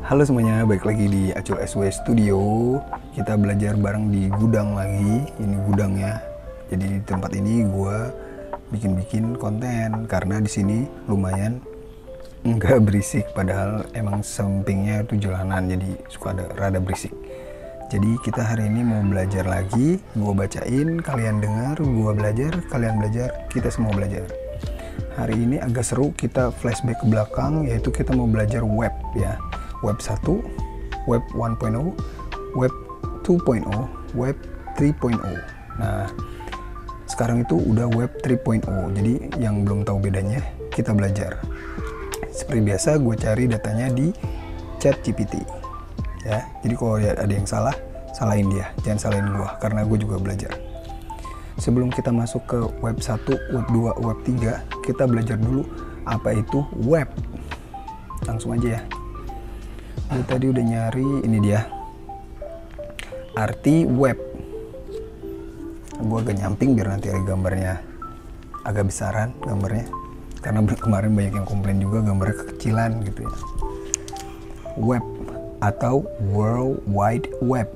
Halo semuanya, balik lagi di Acul SW Studio. Kita belajar bareng di gudang lagi. Ini gudangnya. Jadi di tempat ini gue bikin konten karena di sini lumayan nggak berisik. Padahal emang sampingnya itu jalanan, jadi suka ada rada berisik. Jadi kita hari ini mau belajar lagi. Gue bacain, kalian dengar. Gue belajar, kalian belajar. Kita semua belajar. Hari ini agak seru, kita flashback ke belakang, yaitu kita mau belajar web ya. Web 1, Web 1.0, Web 2.0, Web 3.0. Nah, sekarang itu udah Web 3.0. Jadi yang belum tahu bedanya, kita belajar. Seperti biasa, gue cari datanya di ChatGPT. Ya, jadi kalau ada yang salah, salahin dia. Jangan salahin gue, karena gue juga belajar. Sebelum kita masuk ke Web 1, Web 2, Web 3, kita belajar dulu apa itu web. Langsung aja ya. Gue tadi udah nyari, ini dia arti web. Gue agak nyamping biar nanti ada gambarnya agak besaran gambarnya, karena kemarin banyak yang komplain juga gambarnya kekecilan gitu ya. Web atau World Wide Web,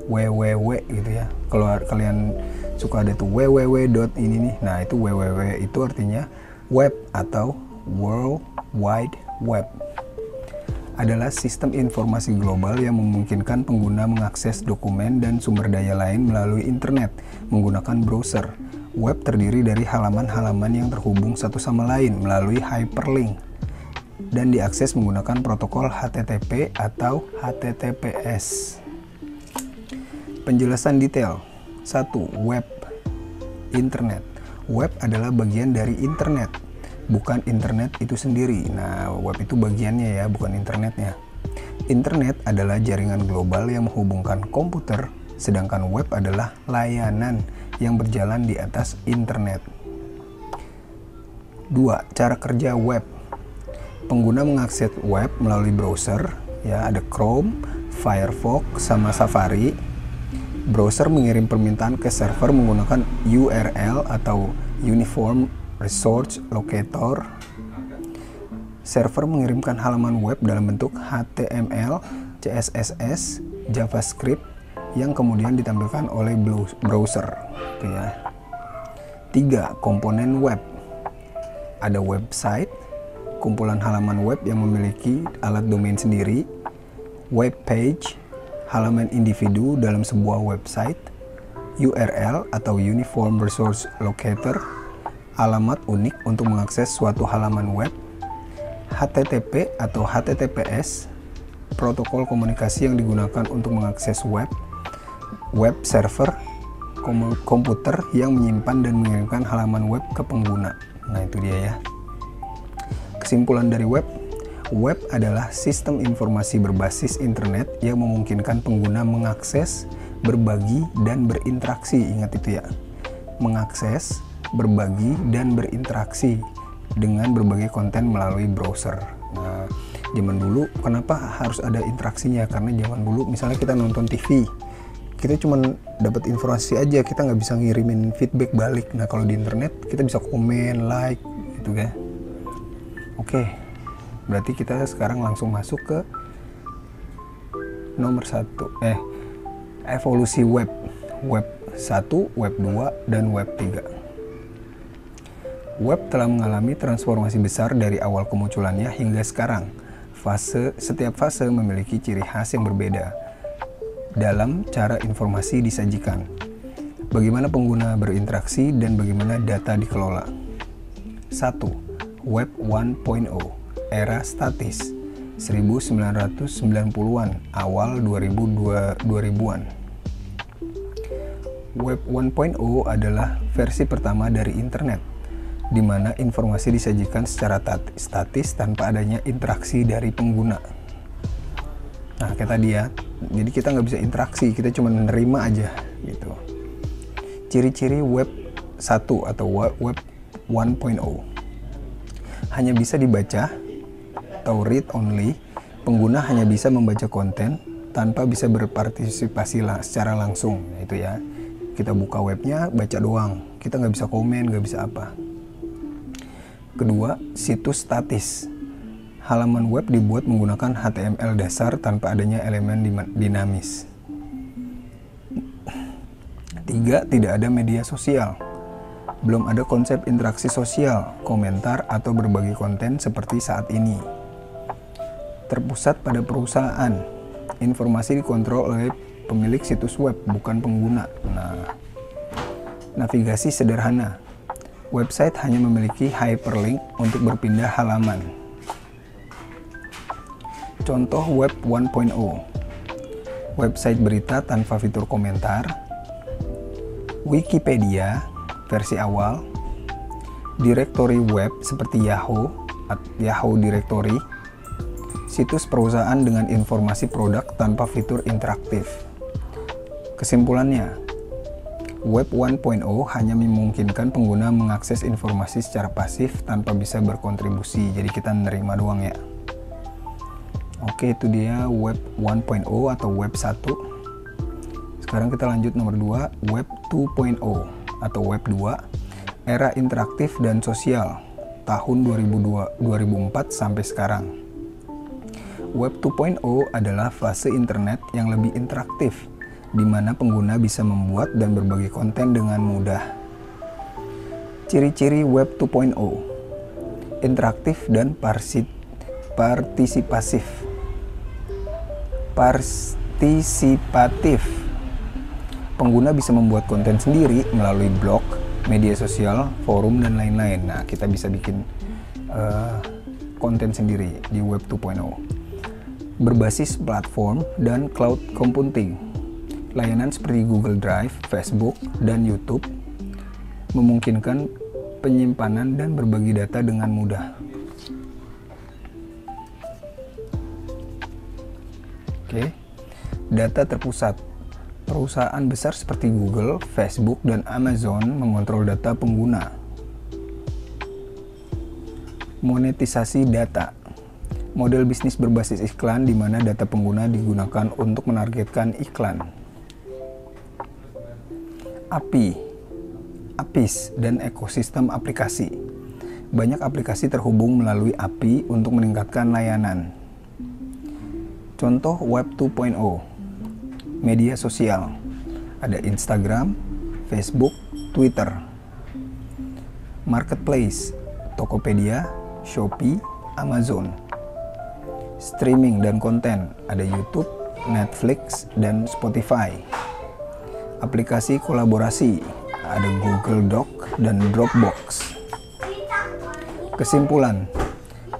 www gitu ya. Kalau kalian suka ada tuh www ini nih, nah itu www itu artinya web atau World Wide Web. Adalah sistem informasi global yang memungkinkan pengguna mengakses dokumen dan sumber daya lain melalui internet menggunakan browser. Web terdiri dari halaman-halaman yang terhubung satu sama lain melalui hyperlink dan diakses menggunakan protokol HTTP atau HTTPS. Penjelasan detail. 1. Web. Internet. Web adalah bagian dari internet, bukan internet itu sendiri. Nah, web itu bagiannya ya, bukan internetnya. Internet adalah jaringan global yang menghubungkan komputer, sedangkan web adalah layanan yang berjalan di atas internet. 2. Cara kerja web. Pengguna mengakses web melalui browser, ya ada Chrome, Firefox, sama Safari. Browser mengirim permintaan ke server menggunakan URL atau Uniform Resource Locator. Server mengirimkan halaman web dalam bentuk HTML, CSS, JavaScript yang kemudian ditampilkan oleh browser. Gitu ya. 3. Komponen web. Ada website, kumpulan halaman web yang memiliki alat domain sendiri, web page, halaman individu dalam sebuah website, URL atau Uniform Resource Locator, alamat unik untuk mengakses suatu halaman web, HTTP atau HTTPS, protokol komunikasi yang digunakan untuk mengakses web, web server, komputer yang menyimpan dan mengirimkan halaman web ke pengguna. Nah, itu dia ya. Kesimpulan dari web. Web adalah sistem informasi berbasis internet yang memungkinkan pengguna mengakses, berbagi, dan berinteraksi. Ingat itu ya. Mengakses, berbagi, dan berinteraksi dengan berbagai konten melalui browser. Nah, zaman dulu kenapa harus ada interaksinya? Karena zaman dulu misalnya kita nonton TV, kita cuma dapat informasi aja, kita nggak bisa ngirimin feedback balik. Nah, kalau di internet kita bisa komen, like, gitu kan. Oke, berarti kita sekarang langsung masuk ke nomor 1. Evolusi web. Web 1, Web 2, dan Web 3. Web telah mengalami transformasi besar dari awal kemunculannya hingga sekarang. Setiap fase memiliki ciri khas yang berbeda dalam cara informasi disajikan, bagaimana pengguna berinteraksi, dan bagaimana data dikelola. 1. Web 1.0, era statis, 1990-an, awal 2000-an. Web 1.0 adalah versi pertama dari internet, di mana informasi disajikan secara statis tanpa adanya interaksi dari pengguna. Nah, kayak tadi ya, jadi kita nggak bisa interaksi, kita cuma menerima aja gitu. Ciri-ciri web 1 atau web 1.0. Hanya bisa dibaca atau read only. Pengguna hanya bisa membaca konten tanpa bisa berpartisipasi secara langsung. Itu ya, kita buka webnya, baca doang, kita nggak bisa komen, nggak bisa apa. Kedua, situs statis. Halaman web dibuat menggunakan HTML dasar tanpa adanya elemen dinamis. 3. Tidak ada media sosial. Belum ada konsep interaksi sosial, komentar, atau berbagi konten seperti saat ini. Terpusat pada perusahaan. Informasi dikontrol oleh pemilik situs web, bukan pengguna. Navigasi sederhana. Website hanya memiliki hyperlink untuk berpindah halaman. Contoh web 1.0. Website berita tanpa fitur komentar. Wikipedia versi awal. Direktori web seperti Yahoo Directory. Situs perusahaan dengan informasi produk tanpa fitur interaktif. Kesimpulannya, web 1.0 hanya memungkinkan pengguna mengakses informasi secara pasif tanpa bisa berkontribusi. Jadi kita menerima doang ya. Oke, itu dia web 1.0 atau web 1. Sekarang kita lanjut nomor 2, web 2.0 atau web 2, era interaktif dan sosial, tahun 2004 sampai sekarang. Web 2.0 adalah fase internet yang lebih interaktif, di mana pengguna bisa membuat dan berbagi konten dengan mudah. Ciri-ciri web 2.0: interaktif dan partisipatif. Pengguna bisa membuat konten sendiri melalui blog, media sosial, forum, dan lain-lain. Nah, kita bisa bikin konten sendiri di web 2.0. Berbasis platform dan cloud computing. Layanan seperti Google Drive, Facebook, dan YouTube memungkinkan penyimpanan dan berbagi data dengan mudah. Oke, data terpusat. Perusahaan besar seperti Google, Facebook, dan Amazon mengontrol data pengguna. Monetisasi data. Model bisnis berbasis iklan di mana data pengguna digunakan untuk menargetkan iklan. APIs dan ekosistem aplikasi. Banyak aplikasi terhubung melalui API untuk meningkatkan layanan. Contoh web 2.0. Media sosial. Ada Instagram, Facebook, Twitter. Marketplace. Tokopedia, Shopee, Amazon. Streaming dan konten. Ada YouTube, Netflix, dan Spotify. Aplikasi kolaborasi. Ada Google Doc dan Dropbox. Kesimpulan,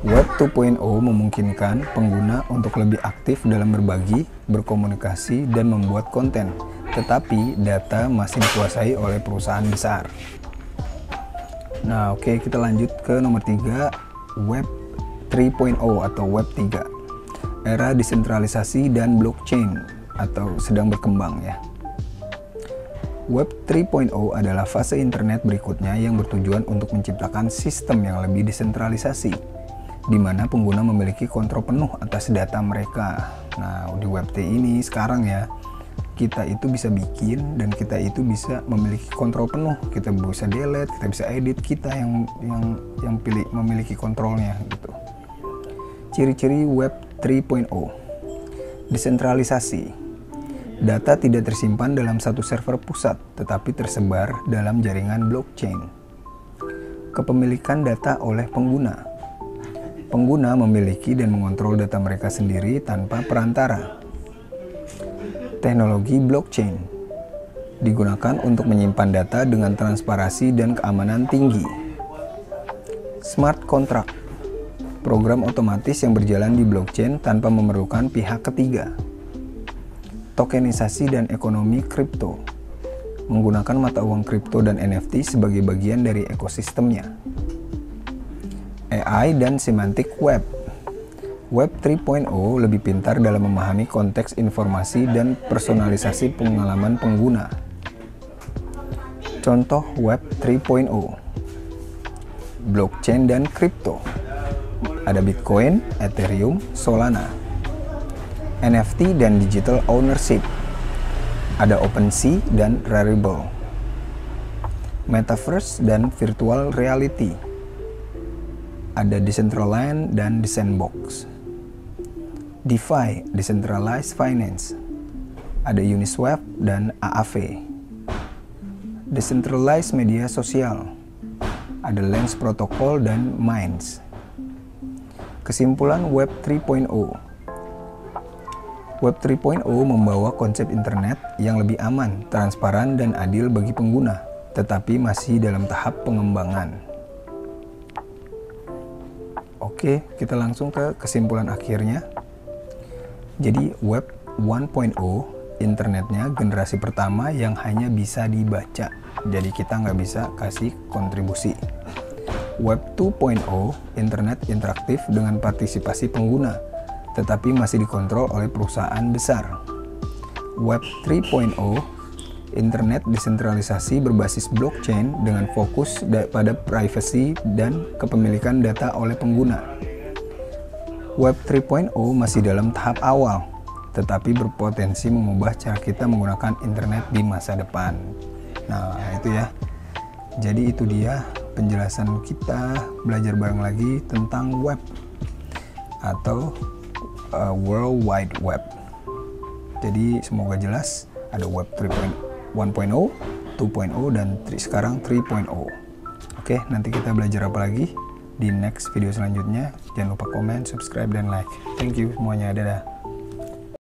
web 2.0 memungkinkan pengguna untuk lebih aktif dalam berbagi, berkomunikasi, dan membuat konten, tetapi data masih dikuasai oleh perusahaan besar. Nah, oke, kita lanjut ke nomor 3, web 3.0 atau web 3. Era desentralisasi dan blockchain atau sedang berkembang ya. Web 3.0 adalah fase internet berikutnya yang bertujuan untuk menciptakan sistem yang lebih desentralisasi, di mana pengguna memiliki kontrol penuh atas data mereka. Nah, di web 3 ini sekarang ya, kita itu bisa bikin dan kita itu bisa memiliki kontrol penuh. Kita bisa delete, kita bisa edit, kita yang memiliki kontrolnya gitu. Ciri-ciri web 3.0. Desentralisasi. Data tidak tersimpan dalam satu server pusat, tetapi tersebar dalam jaringan blockchain. Kepemilikan data oleh pengguna. Pengguna memiliki dan mengontrol data mereka sendiri tanpa perantara. Teknologi blockchain digunakan untuk menyimpan data dengan transparansi dan keamanan tinggi. Smart contract, program otomatis yang berjalan di blockchain tanpa memerlukan pihak ketiga. Tokenisasi dan ekonomi kripto, menggunakan mata uang kripto dan NFT sebagai bagian dari ekosistemnya. AI dan semantic web. Web 3.0 lebih pintar dalam memahami konteks informasi dan personalisasi pengalaman pengguna. Contoh web 3.0. Blockchain dan kripto. Ada Bitcoin, Ethereum, Solana. NFT dan digital ownership. Ada OpenSea dan Rarible. Metaverse dan virtual reality. ada Decentraland dan The Sandbox. DeFi, Decentralized Finance, ada Uniswap dan AAV. Decentralized Media Sosial, ada Lens Protocol dan Minds. Kesimpulan Web 3.0. Web 3.0 membawa konsep internet yang lebih aman, transparan, dan adil bagi pengguna, tetapi masih dalam tahap pengembangan. Oke, kita langsung ke kesimpulan akhirnya. Jadi Web 1.0 internetnya generasi pertama yang hanya bisa dibaca, jadi kita nggak bisa kasih kontribusi. Web 2.0 internet interaktif dengan partisipasi pengguna, tetapi masih dikontrol oleh perusahaan besar. Web 3.0 internet desentralisasi berbasis blockchain dengan fokus pada privacy dan kepemilikan data oleh pengguna. Web 3.0 masih dalam tahap awal, tetapi berpotensi mengubah cara kita menggunakan internet di masa depan. Nah, itu ya. Jadi itu dia penjelasan kita belajar bareng lagi tentang web atau World Wide Web. Jadi semoga jelas, ada Web 1.0, 2.0 dan sekarang 3.0. Oke, nanti kita belajar apa lagi di next video selanjutnya. Jangan lupa komen, subscribe, dan like. Thank you semuanya, dadah.